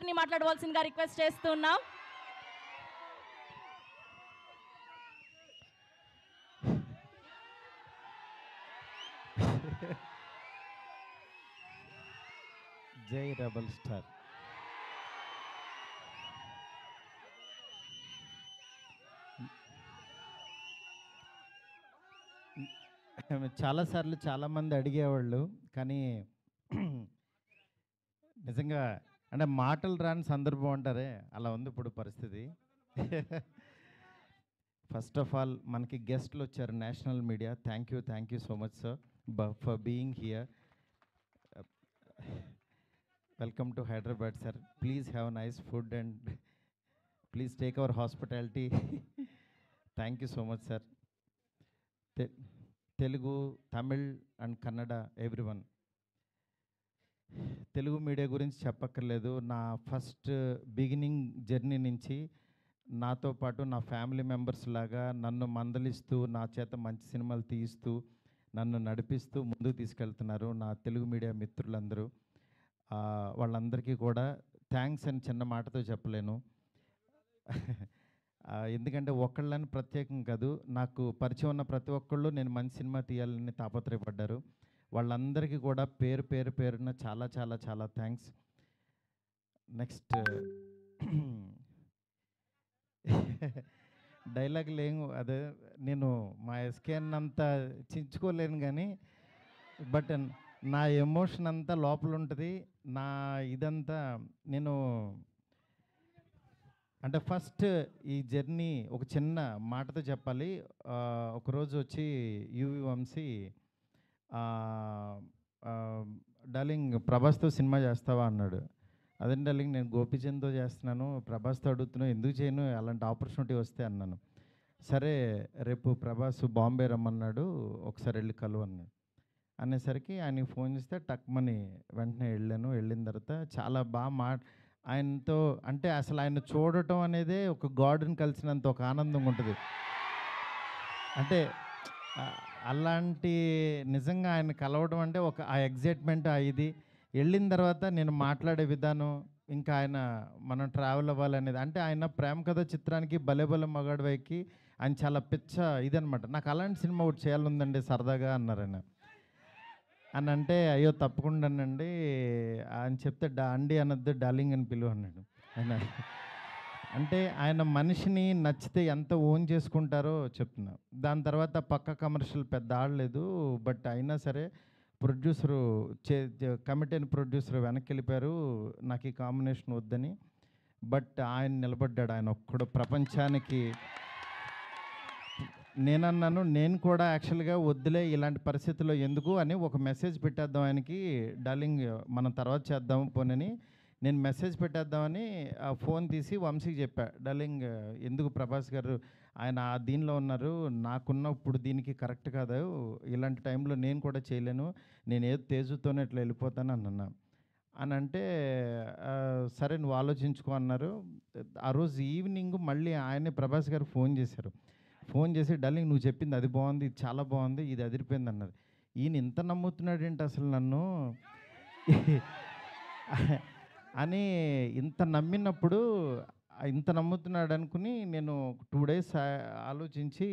గారిని మాట్లాడవలసిందిగా రిక్వెస్ట్ చేస్తున్నాం. జై రెబల్ స్టార్. చాలాసార్లు చాలామంది అడిగేవాళ్ళు, కానీ నిజంగా అంటే మాటలు రాని సందర్భం అంటారే, అలా ఉంది ఇప్పుడు పరిస్థితి. ఫస్ట్ ఆఫ్ ఆల్ మనకి గెస్ట్లు వచ్చారు, national media. Thank you so much sir for being here. Welcome to Hyderabad sir. Please have nice food and please take our hospitality. Thank you so much sir. Telugu, Tamil and Kannada everyone. Telugu media గురించి చెప్పక్కర్లేదు. నా first beginning journey నుంచి నాతో పాటు నా family members లాగా నన్ను మందలిస్తూ, నా చేత మంచి సినిమాలు తీయిస్తూ, నన్ను నడిపిస్తూ ముందుకు తీసుకెళ్తున్నారు నా తెలుగు మీడియా మిత్రులందరూ. వాళ్ళందరికీ కూడా థ్యాంక్స్ అని చిన్న మాటతో చెప్పలేను. ఎందుకంటే ఒక్కళ్ళని ప్రత్యేకం కాదు, నాకు పరిచయం ఉన్న ప్రతి ఒక్కళ్ళు నేను మంచి సినిమా తీయాలని తాపత్రయపడ్డారు. వాళ్ళందరికీ కూడా పేరున చాలా చాలా చాలా థ్యాంక్స్. నెక్స్ట్ డైలాగ్ లేవు, అదే నేను మా ఎస్కేన్ అంతా చించుకోలేను, కానీ బట్ నా ఎమోషన్ అంతా లోపల ఉంటుంది. నా ఇదంతా నేను అంటే ఫస్ట్ ఈ జర్నీ ఒక చిన్న మాటతో చెప్పాలి. ఒకరోజు వచ్చి యువి వంశీ, డార్లింగ్ ప్రభాస్తో సినిమా చేస్తావా అన్నాడు. అదే డార్లింగ్ నేను గోపీచంద్తో చేస్తున్నాను, ప్రభాస్తో అడుగుతున్నావు, ఎందుకు చేయను, అలాంటి ఆపర్చునిటీ వస్తే అన్నాను. సరే రేపు ప్రభాస్ బాంబే రమ్మన్నాడు, ఒకసారి వెళ్ళి కలువు అన్నాడు. అనేసరికి ఆయనకి ఫోన్ చేస్తే టక్మని వెంటనే వెళ్ళాను. వెళ్ళిన తర్వాత చాలా బాగా ఆయనతో అంటే అసలు ఆయన చూడటం అనేదే ఒక గాడ్ని కలిసినంత ఒక ఆనందంగా ఉంటుంది. అంటే అలాంటి నిజంగా ఆయన కలవడం అంటే ఒక ఆ ఎగ్జైట్మెంట్ ఇది వెళ్ళిన తర్వాత నేను మాట్లాడే విధానం, ఇంకా ఆయన మనం ట్రావెల్ అవ్వాలనేది, అంటే ఆయన ప్రేమ కథ చిత్రానికి భలే భలే మగాడు వైకి ఆయన చాలా పిచ్చ ఇదనమాట. నాకు అలాంటి సినిమా ఒకటి చేయాలందండి సరదాగా అన్నారు ఆయన. అని అంటే అయ్యో తప్పకుండానండి అని చెప్తే అండి అనొద్దు డార్లింగ్ అని పిలువ అన్నాడు ఆయన. అంటే ఆయన మనిషిని నచ్చితే ఎంత ఓన్ చేసుకుంటారో చెప్తున్నా. దాని తర్వాత పక్క కమర్షియల్ పెద్ద ఆడలేదు, బట్ అయినా సరే ప్రొడ్యూసరు కమిటీ అయిన ప్రొడ్యూసర్ వెనక్కి వెళ్ళిపోయారు నాకు ఈ కాంబినేషన్ వద్దని. బట్ ఆయన నిలబడ్డాడు, ఆయన ఒక్కడు ప్రపంచానికి. నేనన్నాను నేను కూడా యాక్చువల్గా వద్దులే ఇలాంటి పరిస్థితుల్లో ఎందుకు అని ఒక మెసేజ్ పెట్టేద్దాం ఆయనకి, డార్లింగ్ మనం తర్వాత చేద్దాం పోనని నేను మెసేజ్ పెట్టేద్దామని ఫోన్ తీసి వంశీకి చెప్పా, డార్లింగ్ ఎందుకు ప్రభాస్ గారు ఆయన దీనిలో ఉన్నారు, నాకున్న ఇప్పుడు దీనికి కరెక్ట్ కాదు, ఇలాంటి టైంలో నేను కూడా చేయలేను, నేను ఏదో తేజుతోనే ఇట్లా వెళ్ళిపోతాను అన్నా. అని అంటే సరే నువ్వు ఆలోచించుకో అన్నారు. ఆ రోజు ఈవినింగ్ మళ్ళీ ఆయనే ప్రభాస్ గారు ఫోన్ చేశారు. ఫోన్ చేసి డార్లింగ్ నువ్వు చెప్పింది అది బాగుంది, ఇది చాలా బాగుంది, ఇది అదిరిపోయింది అన్నారు. ఈయన ఇంత నమ్ముతున్నాడు ఏంటి అసలు నన్ను అని ఇంత నమ్మినప్పుడు, ఇంత నమ్ముతున్నాడు అనుకుని నేను 2 days ఆలోచించి,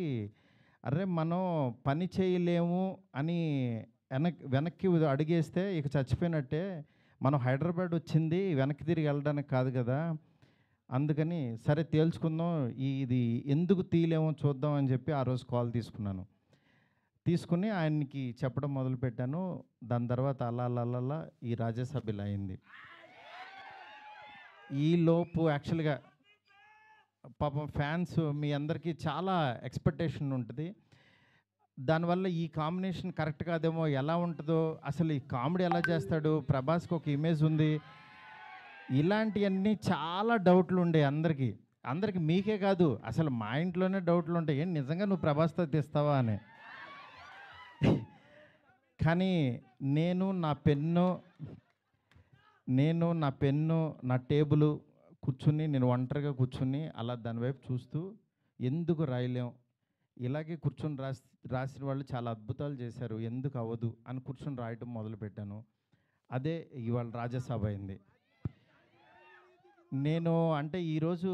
అరే మనం పని చేయలేము అని వెనక్కి అడిగేస్తే ఇక చచ్చిపోయినట్టే, మనం హైదరాబాద్ వచ్చింది వెనక్కి తిరిగి వెళ్ళడానికి కాదు కదా, అందుకని సరే తేల్చుకుందాం, ఇది ఎందుకు తీయలేమో చూద్దాం అని చెప్పి ఆ రోజు కాల్ తీసుకుని ఆయనకి చెప్పడం మొదలుపెట్టాను. దాని తర్వాత అలా ఈ రాజ్యసభ ఇలా అయింది. ఈలోపు యాక్చువల్గా పాపం ఫ్యాన్స్ మీ అందరికీ చాలా ఎక్స్పెక్టేషన్ ఉంటుంది, దానివల్ల ఈ కాంబినేషన్ కరెక్ట్ కాదేమో, ఎలా ఉంటుందో, అసలు ఈ కామెడీ ఎలా చేస్తాడు, ప్రభాస్కి ఒక ఇమేజ్ ఉంది, ఇలాంటివన్నీ చాలా డౌట్లు ఉండే అందరికీ మీకే కాదు అసలు మా ఇంట్లోనే డౌట్లు ఉంటాయి, ఏం నిజంగా నువ్వు ప్రభాస్తో తీస్తావా అని. కానీ నేను నా పెన్ను నా టేబుల్ కూర్చుని, నేను ఒంటరిగా కూర్చుని అలా దాని వైపు చూస్తూ ఎందుకు రాయలేం, ఇలాగే కూర్చొని రాసిన వాళ్ళు చాలా అద్భుతాలు చేశారు, ఎందుకు అవ్వదు అని కూర్చొని రాయటం మొదలుపెట్టాను. అదే ఇవాళ రాజ్యసభ అయింది. నేను అంటే ఈరోజు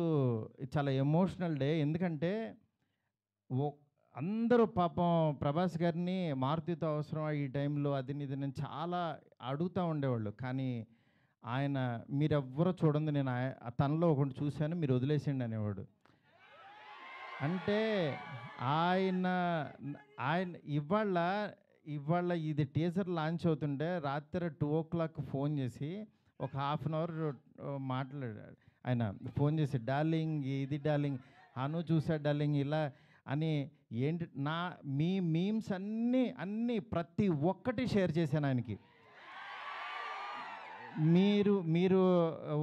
చాలా ఎమోషనల్ డే. ఎందుకంటే ఒ అందరూ పాపం ప్రభాస్ గారిని మారుతితో అవసరమా ఈ టైంలో అది ఇది నేను చాలా అడుగుతూ ఉండేవాళ్ళు. కానీ ఆయన మీరెవ్వరూ చూడండి నేను తనలో ఒకటి చూశాను మీరు వదిలేసేయండి అనేవాడు. అంటే ఆయన ఆయన ఇవాళ ఇవాళ ఇది టీజర్ లాంచ్ అవుతుంటే రాత్రి 2:00 ఫోన్ చేసి ఒక హాఫ్ అన్ అవర్ మాట్లాడాడు. ఆయన ఫోన్ చేసి డార్లింగ్ ఇది డార్లింగ్ అను చూసా డార్లింగ్ ఇలా అని ఏంటి మీ మీమ్స్ అన్నీ ప్రతి ఒక్కటి షేర్ చేశాను ఆయనకి. మీరు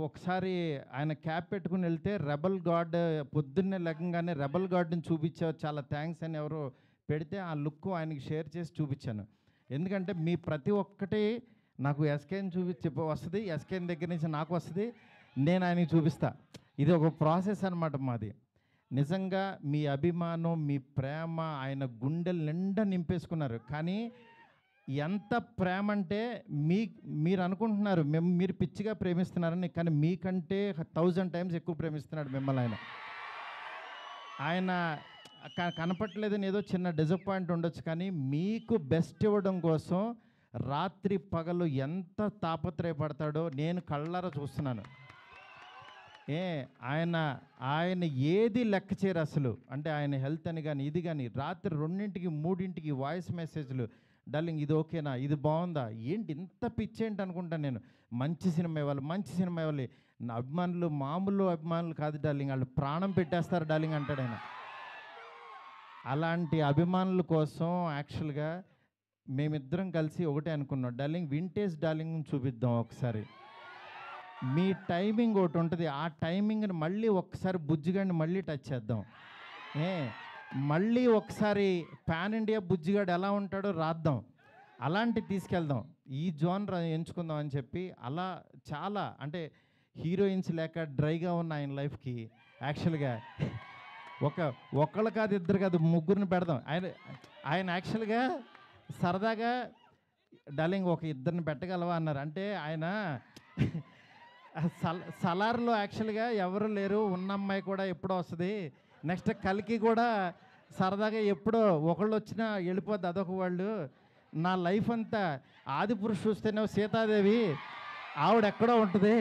ఒకసారి ఆయన క్యాప్ పెట్టుకుని వెళ్తే రెబల్ గాడ్ పొద్దున్నే లెగంగానే రెబల్ గాడ్ని చూపించావు చాలా థ్యాంక్స్ అని ఎవరో పెడితే ఆ లుక్ ఆయనకి షేర్ చేసి చూపించాను. ఎందుకంటే మీ ప్రతి ఒక్కటి నాకు ఎస్కేని వస్తుంది, ఎస్కేన్ దగ్గర నుంచి నాకు వస్తుంది, నేను ఆయనకి చూపిస్తా. ఇది ఒక ప్రాసెస్ అనమాట మాది. నిజంగా మీ అభిమానం మీ ప్రేమ ఆయన గుండెల నిండా నింపేసుకున్నారు. కానీ ఎంత ప్రేమ అంటే మీరు అనుకుంటున్నారు మీరు పిచ్చిగా ప్రేమిస్తున్నారని, కానీ మీకంటే 1000 టైమ్స్ ఎక్కువ ప్రేమిస్తున్నాడు మిమ్మల్ని ఆయన. ఆయన కనపట్లేదని ఏదో చిన్న డిసప్పాయింట్ ఉండొచ్చు, కానీ మీకు బెస్ట్ ఇవ్వడం కోసం రాత్రి పగలు ఎంత తాపత్రయపడతాడో నేను కళ్ళారా చూస్తున్నాను. ఆయన ఏది లెక్క చేయరు అసలు. అంటే ఆయన హెల్త్ అని కానీ ఇది కానీ రాత్రి 2ంటికి 3ంటికి వాయిస్ మెసేజ్లు, డార్లింగ్ ఇది ఓకేనా, ఇది బాగుందా, ఏంటి ఇంత పిచ్చేంటి అనుకుంటాను నేను. మంచి సినిమా ఇవ్వాలి. నా అభిమానులు మామూలు అభిమానులు కాదు డార్లింగ్, వాళ్ళు ప్రాణం పెట్టేస్తారు డార్లింగ్ అంటాడు ఆయన. అలాంటి అభిమానుల కోసం యాక్చువల్గా మేమిద్దరం కలిసి ఒకటే అనుకున్నాం, డార్లింగ్ వింటేజ్ డార్లింగ్ చూపిద్దాం ఒకసారి. మీ టైమింగ్ ఒకటి ఉంటుంది, ఆ టైమింగ్ని మళ్ళీ ఒకసారి బుజ్జిగాడిని మళ్ళీ టచ్ చేద్దాం. మళ్ళీ ఒకసారి పాన్ ఇండియా బుజ్జిగాడు ఎలా ఉంటాడో రాద్దాం, అలాంటి తీసుకెళ్దాం, ఈ జోనర్ ఎంచుకుందాం అని చెప్పి అలా చాలా అంటే హీరోయిన్స్ లేక డ్రైగా ఉన్న ఆయన లైఫ్కి యాక్చువల్గా ఒకళ్ళు కాదు ఇద్దరు కాదు ముగ్గురిని పెడదాం. ఆయన యాక్చువల్గా సరదాగా డార్లింగ్ ఒక ఇద్దరిని పెట్టగలవా అన్నారు. అంటే ఆయన సలార్లో యాక్చువల్గా ఎవరు లేరు, ఉన్న అమ్మాయి కూడా ఎప్పుడో వస్తుంది, నెక్స్ట్ కలికి కూడా సరదాగా ఎప్పుడో ఒకళ్ళు వచ్చినా వెళ్ళిపోద్ది అదొక వాళ్ళు. నా లైఫ్ అంతా ఆదిపురుషు చూస్తేనే సీతాదేవి ఆవిడెక్కడో ఉంటుంది,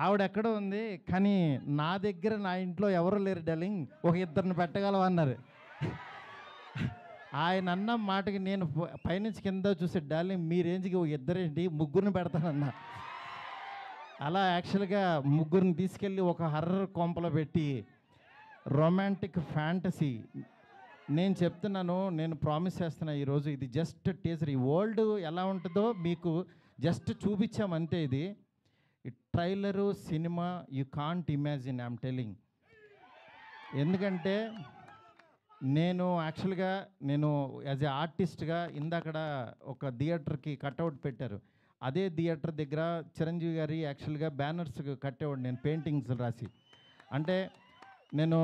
ఆవిడెక్కడో ఉంది, కానీ నా దగ్గర నా ఇంట్లో ఎవరు లేరు డార్లింగ్, ఒక ఇద్దరిని పెట్టగలవా అన్నారు. ఆయన అన్న మాటకి నేను పైనుంచి కింద చూసే డార్లింగ్ మీ రేంజ్కి ఒక ఇద్దరేంటి ముగ్గురిని పెడతానన్నా. అలా యాక్చువల్గా ముగ్గురిని తీసుకెళ్ళి ఒక హర్రర్ కొంపలో పెట్టి రొమాంటిక్ ఫ్యాంటసీ నేను చెప్తున్నాను, నేను ప్రామిస్ చేస్తున్నా ఈరోజు ఇది జస్ట్ టీజర్. ఈ వరల్డ్ ఎలా ఉంటుందో మీకు జస్ట్ చూపించామంతే. ఇది trailer cinema you can't imagine, I'm telling. ఎందుకంటే నేను యాక్చువల్గా యాజ్ ఏ ఆర్టిస్ట్గా ఇందాకడ ఒక థియేటర్కి కట్అవుట్ పెట్టారు, అదే థియేటర్ దగ్గర చిరంజీవి గారి యాక్చువల్గా బ్యానర్స్ కట్టేవాడు నేను పెయింటింగ్స్ రాసి. అంటే నేను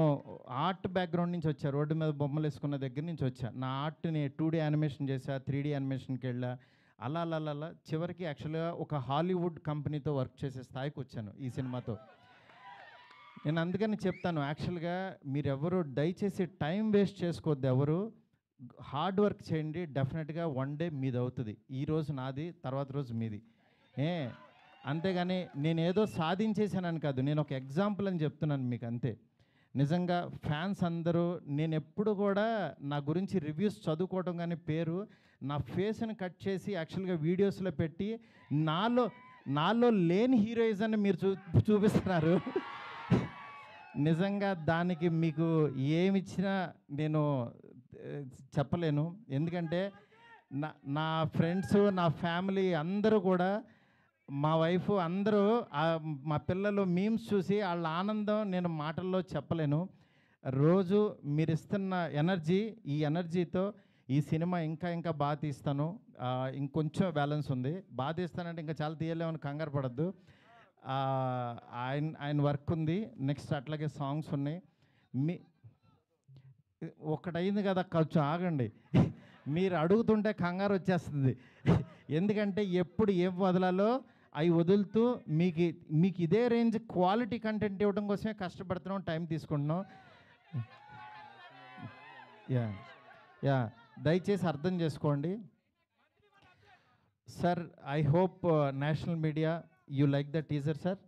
ఆర్ట్ బ్యాక్గ్రౌండ్ నుంచి వచ్చా, రోడ్డు మీద బొమ్మలు వేసుకున్న దగ్గర నుంచి వచ్చా. నా ఆర్ట్ని 2D యానిమేషన్ చేశా, 3D యానిమేషన్కి వెళ్ళా, అలా చివరికి యాక్చువల్గా ఒక హాలీవుడ్ కంపెనీతో వర్క్ చేసే స్థాయికి వచ్చాను ఈ సినిమాతో. నేను అందుకని చెప్తాను, యాక్చువల్గా మీరెవరు దయచేసి టైం వేస్ట్ చేసుకోవద్దు, ఎవరు హార్డ్ వర్క్ చేయండి, డెఫినెట్గా వన్ డే మీది అవుతుంది. ఈరోజు నాది, తర్వాత రోజు మీది. అంతేగాని నేనేదో సాధించేసానని కాదు, నేను ఒక ఎగ్జాంపుల్ అని చెప్తున్నాను మీకు అంతే. నిజంగా ఫ్యాన్స్ అందరూ నేను ఎప్పుడు కూడా నా గురించి రివ్యూస్ చదువుకోవడం కానీ పేరు నా ఫేస్ని కట్ చేసి యాక్చువల్గా వీడియోస్లో పెట్టి నాలో లేని హీరోయిజాన్ని మీరు చూపిస్తున్నారు. నిజంగా దానికి మీకు ఏమిచ్చినా నేను చెప్పలేను. ఎందుకంటే నా ఫ్రెండ్స్ నా ఫ్యామిలీ అందరూ కూడా మా వైఫ్ అందరూ మా పిల్లలు మీమ్స్ చూసి వాళ్ళ ఆనందం నేను మాటల్లో చెప్పలేను. రోజు మీరు ఇస్తున్న ఎనర్జీ, ఈ ఎనర్జీతో ఈ సినిమా ఇంకా బాగా తీస్తాను. ఇంకొంచెం బ్యాలెన్స్ ఉంది, బాగా తీస్తానంటే ఇంకా చాలా తీయలేమని కంగారు పడద్దు. ఆయన వర్క్ ఉంది, నెక్స్ట్ అట్లాగే సాంగ్స్ ఉన్నాయి. ఒకటైంది కదా, కొంచెం ఆగండి. మీరు అడుగుతుంటే కంగారు వచ్చేస్తుంది. ఎందుకంటే ఎప్పుడు ఏం వదలాలో అవి వదులుతూ మీకు మీకు ఇదే రేంజ్ క్వాలిటీ కంటెంట్ ఇవ్వడం కోసమే కష్టపడుతున్నాం, టైం తీసుకుంటున్నాం. యా యా దయచేసి అర్థం చేసుకోండి sir. I hope national media you like the teaser sir.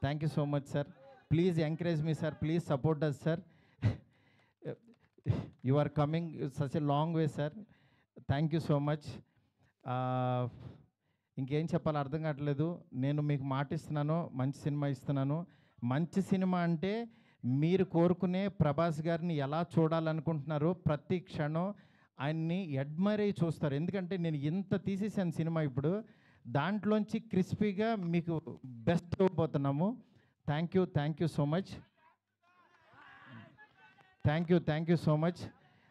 Thank you so much sir. Please encourage me sir, please support us sir. You are coming such a long way sir. Thank you so much. ఇంకేం చెప్పాలో అర్థం కావట్లేదు. నేను మీకు మాట ఇస్తున్నాను, మంచి cinema ఇస్తున్నాను. మంచి సినిమా అంటే మీరు కోరుకునే ప్రభాస్ గారిని ఎలా చూడాలనుకుంటున్నారో ప్రతి క్షణం ఆయన్ని అడ్మైర్ అయ్యి చూస్తారు. ఎందుకంటే నేను ఇంత తీసేసాను సినిమా, ఇప్పుడు దాంట్లోంచి క్రిస్పీగా మీకు బెస్ట్ ఇవ్వబోతున్నాము. Thank you so much. Thank you so much.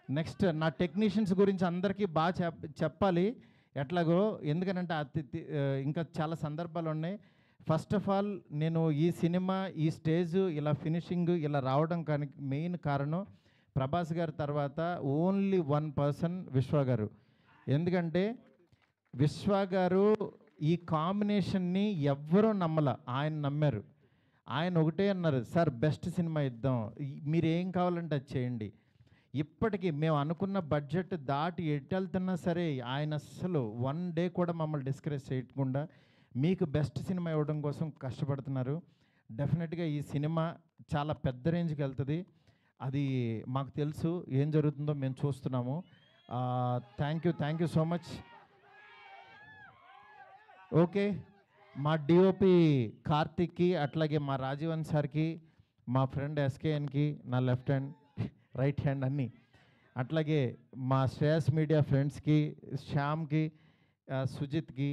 Next నా టెక్నీషియన్స్ గురించి అందరికీ బాగా చెప్పాలి ఎట్లాగో, ఎందుకనంటే ఇంకా చాలా సందర్భాలు ఉన్నాయి. ఫస్ట్ ఆఫ్ ఆల్ నేను ఈ సినిమా ఈ స్టేజ్ ఇలా ఫినిషింగ్ ఇలా రావడం కానీ మెయిన్ కారణం ప్రభాస్ గారి తర్వాత ఓన్లీ వన్ పర్సన్ విశ్వ గారు. ఎందుకంటే విశ్వ గారు ఈ కాంబినేషన్ని ఎవ్వరూ ఆయన నమ్మారు. ఆయన ఒకటే అన్నారు, సార్ బెస్ట్ సినిమా ఇద్దాం, మీరు ఏం కావాలంటే అది చేయండి. ఇప్పటికీ మేము అనుకున్న బడ్జెట్ దాటి ఎట్టెళ్తున్నా సరే ఆయన అస్సలు వన్ డే కూడా మమ్మల్ని డిస్కరేజ్ చేయకుండా మీకు బెస్ట్ సినిమా ఇవ్వడం కోసం కష్టపడుతున్నారు. డెఫినెట్గా ఈ సినిమా చాలా పెద్ద రేంజ్కి వెళ్తుంది. అది మాకు తెలుసు, ఏం జరుగుతుందో మేము చూస్తున్నాము. Thank you so much. Okay, మా డిఓపి కార్తిక్కి, అట్లాగే మా రాజీవన్ సార్కి, మా ఫ్రెండ్ ఎస్కేఎన్కి, నా లెఫ్ట్ హ్యాండ్ రైట్ హ్యాండ్ అన్నీ, అట్లాగే మా శ్రేయస్ మీడియా ఫ్రెండ్స్కి, శ్యామ్కి, సుజిత్కి,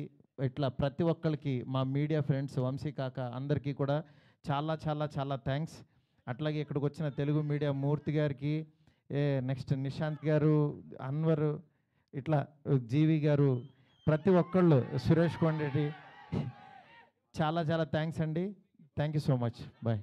ఇట్లా ప్రతి ఒక్కరికి, మా మీడియా ఫ్రెండ్స్ వంశీ కాక అందరికీ కూడా చాలా చాలా చాలా థ్యాంక్స్. అట్లాగే ఇక్కడికి వచ్చిన తెలుగు మీడియా మూర్తి గారికి, నెక్స్ట్ నిశాంత్ గారు, అన్వర్, ఇట్లా జీవి గారు, ప్రతి ఒక్కళ్ళు, సురేష్ కొండరెడ్డి, చాలా చాలా థ్యాంక్స్ అండి. Thank you so much. Bye.